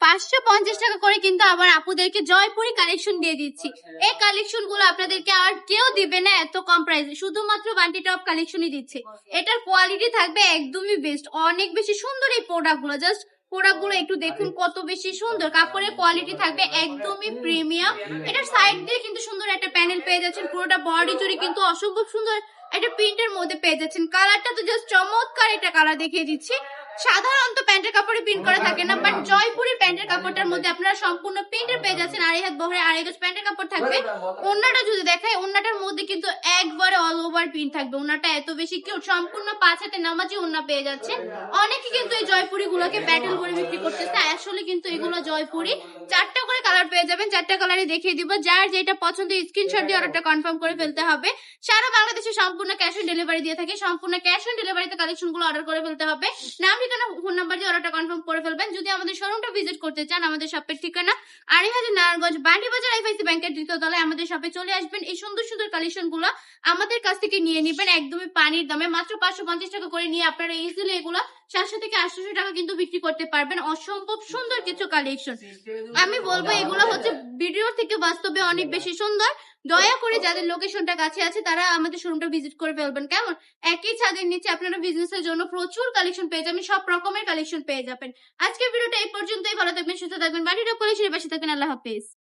550 টাকা করে কিন্তু আবার আপুদেরকে জয়পুরি কালেকশন দিয়ে দিচ্ছি। এই কালেকশন গুলো আপনাদেরকে আর কেউ দিবে না এত কম প্রাইসে, শুধুমাত্র বান্টি টপ কালেকশনই দিচ্ছে। এটার কোয়ালিটি থাকবে একদমই বেস্ট, অনেক বেশি সুন্দর এই প্রোডাক্ট গুলো। জাস্ট প্রোডাক্ট গুলো একটু দেখুন কত বেশি সুন্দর, কাপড়ের কোয়ালিটি থাকবে একদমই প্রিমিয়াম। এটার সাইড দিয়ে কিন্তু সুন্দর একটা প্যানেল পেয়ে যাচ্ছেন, পুরোটা বডি জুড়ে কিন্তু অসম্ভব সুন্দর একটা প্রিন্টের মধ্যে পেয়ে যাচ্ছেন। কালারটা তো জাস্ট চমৎকার একটা কালার দেখিয়ে দিচ্ছি। সাধারণত প্যান্টের কাপড়ে প্রিন্ট করা থাকে না, বাট জয়পুরি প্যান্টের কাপড়টার মধ্যে আপনারা সম্পূর্ণ প্রিন্টের পেয়ে যাচ্ছেন। আড়াই হাত বহরে আড়াই গজ প্যান্টের কাপড় থাকবে। ওন্নাটা যদি দেখায়, ওন্নাটার মধ্যে কিন্তু একবারে অল ওভার প্রিন্ট থাকবে। ওন্নাটা এত বেশি কিউট, সম্পূর্ণ 5 হাতে নামাজি ওন্না পেয়ে যাচ্ছে। অনেকে কিন্তু এই জয়পুরি গুলোকে প্যাটেল করে বিক্রি করতেছে, আসলে কিন্তু এগুলো জয়পুরি। 4টা করে কালার পেয়ে যাবেন, 4টা কালারে দেখিয়ে দিব। যার যেটা পছন্দ স্ক্রিনশট দিয়ে অর্ডারটা কনফার্ম করে ফেলতে হবে। সারা বাংলাদেশে সম্পূর্ণ ক্যাশ অন ডেলিভারি দিয়ে থাকে, সম্পূর্ণ ক্যাশ অন ডেলিভারিতে কালেকশন গুলো অর্ডার করে ফেলতে হবে। নাম ঠিকানা ফোন নাম্বার দিয়ে অর্ডারটা কনফার্ম করে ফেলবেন। যদি আমাদের শোরুমটা ভিজিট করতে চান, আমাদের শপের ঠিকানা আড়িহাজার নারায়ণগঞ্জ বান্ডি বাজার আইফাইসি ব্যাংকের দ্বিতীয় তলায় আমাদের শপে চলে আসবেন। এই সুন্দর সুন্দর কালেকশন গুলো আমাদের কাছ থেকে নিয়ে নিবেন একদমই পানির দামে, মাত্র 550 টাকা করে নিয়ে আপনারা ইজিলি এগুলো 700 থেকে 800 টাকা কিন্তু বিক্রি করতে পারবেন। অসম্ভব সুন্দর কিছু কালেকশন, আমি বলবো এগুলো হচ্ছে ভিডিও থেকে বাস্তবে অনেক বেশি সুন্দর। দয়া করে যাদের লোকেশনটা কাছে আছে তারা আমাদের শোরুমটা ভিজিট করে ফেলবেন। কেমন, একই ছাদের নিচে আপনারা বিজনেসের জন্য প্রচুর কালেকশন পেয়ে যাবেন, সব রকমের কালেকশন পেয়ে যাবেন। আজকের ভিডিওটা এই পর্যন্তই। ভালো থাকবেন, সুস্থ থাকবেন, বাড়ির কালেকশনের পাশে থাকবেন। আল্লাহ হাফেজ।